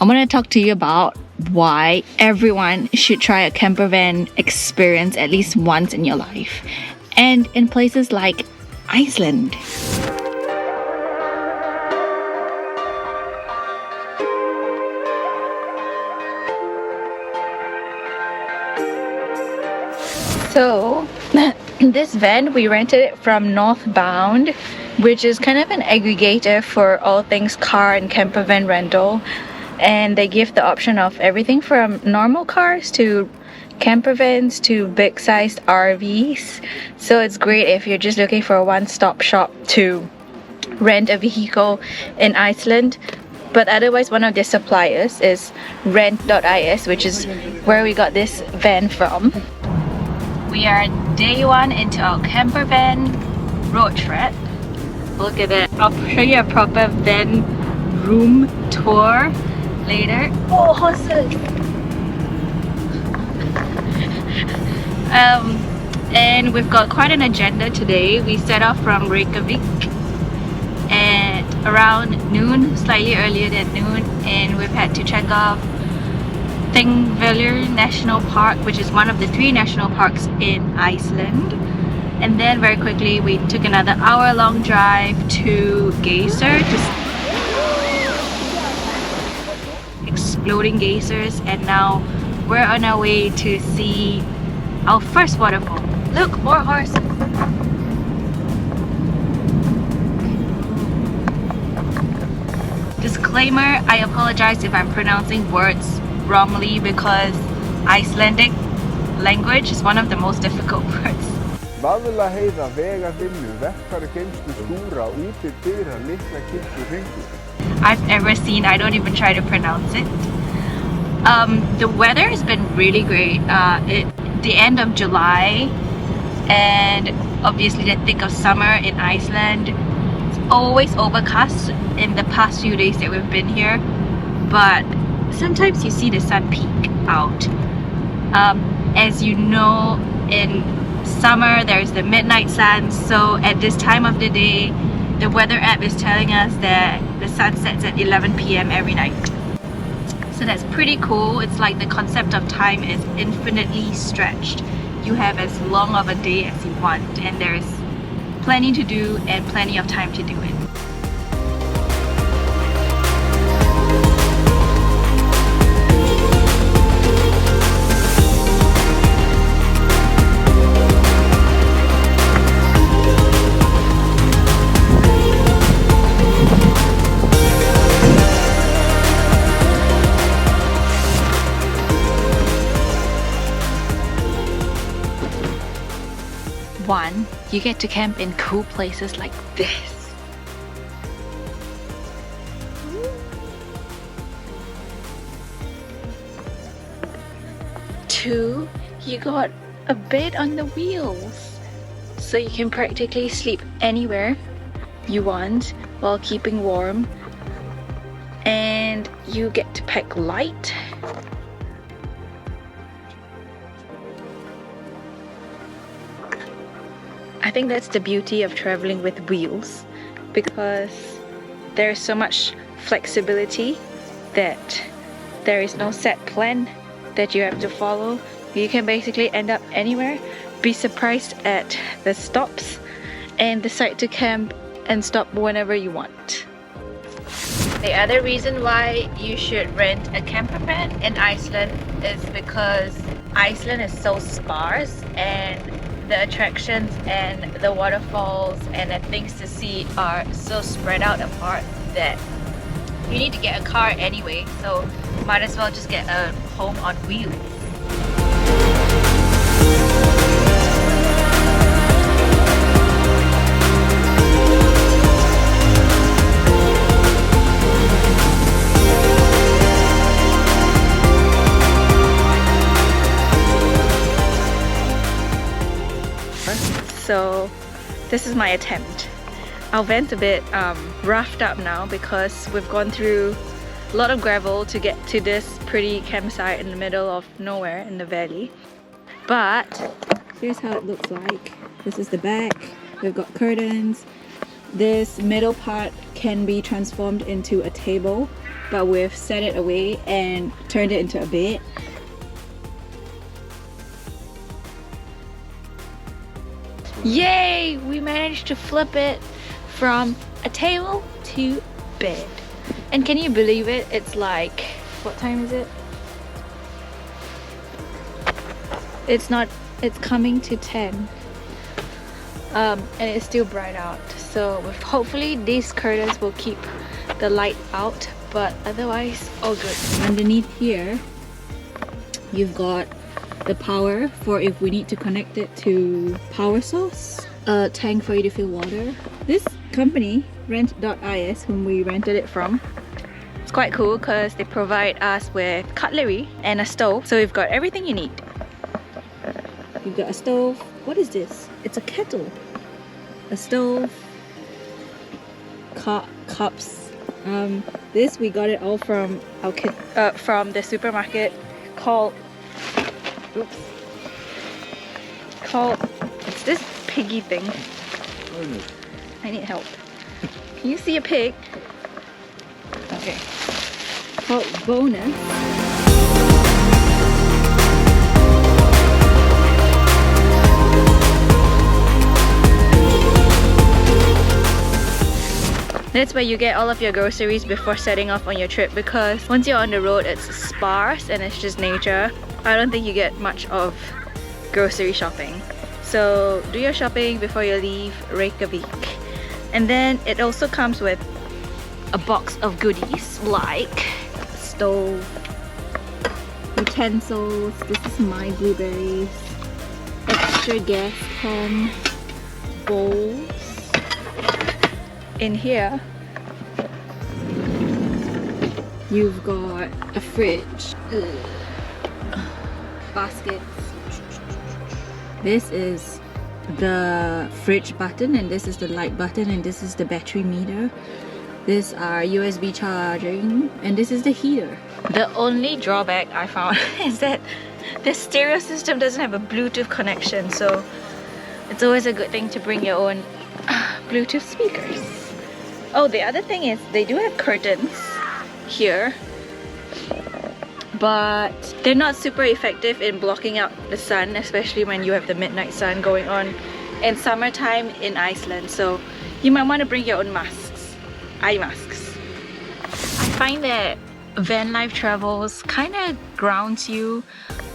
I want to talk to you about why everyone should try a campervan experience at least once in your life, and in places like Iceland. So this van, we rented it from Northbound, which is kind of an aggregator for all things car and campervan rental, and they give the option of everything from normal cars to campervans to big sized RVs. So it's great if you're just looking for a one-stop shop to rent a vehicle in Iceland. But otherwise, one of their suppliers is rent.is, which is where we got this van from. We are day one into our campervan road trip. Look at that. I'll show you a proper van room tour later. Oh, horses! And we've got quite an agenda today. We set off from Reykjavik at around noon, slightly earlier than noon, and we've had to check off Thingvellir National Park, which is one of the 3 national parks in Iceland. And then very quickly we took another hour-long drive to Geyser, exploding geysers, and now we're on our way to see our first waterfall. Look, more horses! Disclaimer, I apologize if I'm pronouncing words wrongly because Icelandic language is one of the most difficult words. I've never seen, I don't even try to pronounce it. The weather has been really great. The end of July and obviously the thick of summer in Iceland. It's always overcast in the past few days that we've been here, but sometimes you see the sun peek out. As you know, in summer there's the midnight sun, so at this time of the day the weather app is telling us that the sun sets at 11 p.m. every night. So that's pretty cool. It's like the concept of time is infinitely stretched. You have as long of a day as you want, and there's plenty to do and plenty of time to do it. One, you get to camp in cool places like this. 2, you got a bed on the wheels, so you can practically sleep anywhere you want while keeping warm, and you get to pack light. I think that's the beauty of traveling with wheels, because there's so much flexibility that there is no set plan that you have to follow. You can basically end up anywhere, be surprised at the stops, and decide to camp and stop whenever you want. The other reason why you should rent a campervan in Iceland is because Iceland is so sparse, and the attractions and the waterfalls and the things to see are so spread out apart that you need to get a car anyway, so might as well just get a home on wheels. So this is my attempt. Our van's a bit roughed up now because we've gone through a lot of gravel to get to this pretty campsite in the middle of nowhere in the valley. But here's how it looks like. This is the back. We've got curtains. This middle part can be transformed into a table but we've set it away and turned it into a bed. Yay! We managed to flip it from a table to bed. And can you believe it? It's like, what time is it? It's coming to 10. And it's still bright out. So hopefully these curtains will keep the light out, but otherwise all good. Underneath here, you've got the power for if we need to connect it to power source, a tank for you to fill water. This company, rent.is, whom we rented it from, it's quite cool because they provide us with cutlery and a stove, so we've got everything you need. You've got a stove. What is this? It's a kettle, a stove, cups. This we got it all from our from the supermarket called it's this piggy thing. I need help. Can you see a pig? Okay. Called Bonus. That's where you get all of your groceries before setting off on your trip, because once you're on the road it's sparse and it's just nature. I don't think you get much of grocery shopping. So do your shopping before you leave Reykjavik. And then it also comes with a box of goodies like stove, utensils, this is my blueberries, extra gas can, bowls. In here you've got a fridge, baskets. This is the fridge button, and this is the light button, and this is the battery meter. These are USB charging, and this is the heater. The only drawback I found is that the stereo system doesn't have a Bluetooth connection, so it's always a good thing to bring your own Bluetooth speakers. Oh, the other thing is they do have curtains here, but they're not super effective in blocking out the sun, especially when you have the midnight sun going on in summertime in Iceland. So you might want to bring your own masks, eye masks. I find that van life travels kind of grounds you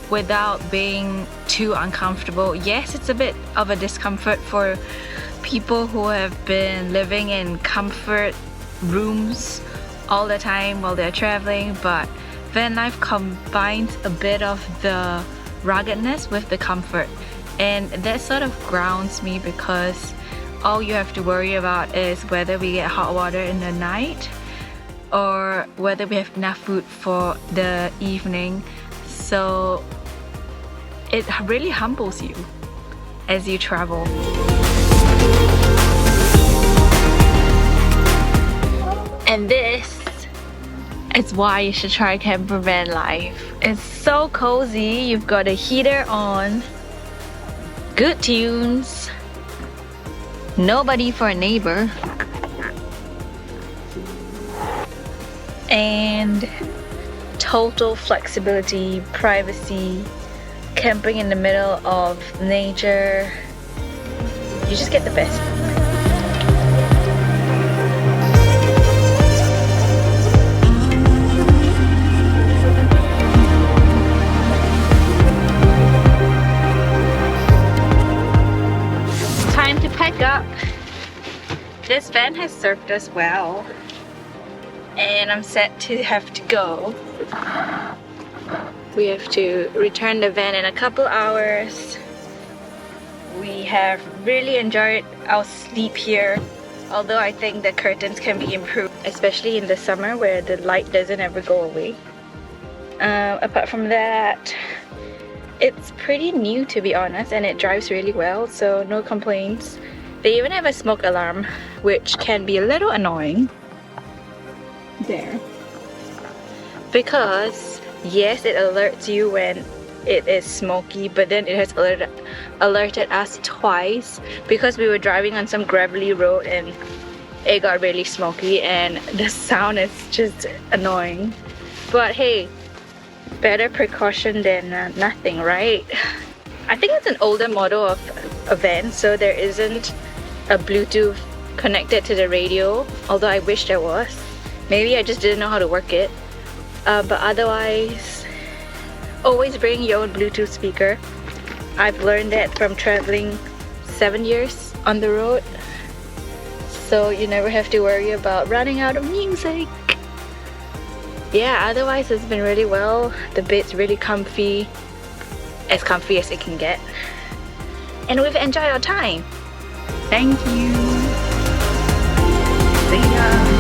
without being too uncomfortable. Yes, it's a bit of a discomfort for people who have been living in comfort rooms all the time while they're traveling, but van life combines a bit of the ruggedness with the comfort, and that sort of grounds me, because all you have to worry about is whether we get hot water in the night or whether we have enough food for the evening. So it really humbles you as you travel. And this is why you should try Campervan life. It's so cozy. You've got a heater on, good tunes, nobody for a neighbor, and total flexibility, privacy, camping in the middle of nature. You just get the best. Time to pack up. This van has served us well, and I'm set to have to go. We have to return the van in a couple hours. We have really enjoyed our sleep here, although I think the curtains can be improved, especially in the summer where the light doesn't ever go away. Apart from that, it's pretty new, to be honest, and it drives really well, so no complaints. They even have a smoke alarm, which can be a little annoying there, because yes, it alerts you when it is smoky, but then it has alerted us twice because we were driving on some gravelly road and it got really smoky and the sound is just annoying. But hey, better precaution than nothing, right? I think it's an older model of a van, so there isn't a Bluetooth connected to the radio, although I wish there was. Maybe I just didn't know how to work it. But otherwise, always bring your own Bluetooth speaker. I've learned that from traveling 7 years on the road, so you never have to worry about running out of music. Yeah, otherwise it's been really well. The bed's really comfy as it can get, and we've enjoyed our time. Thank you. See ya.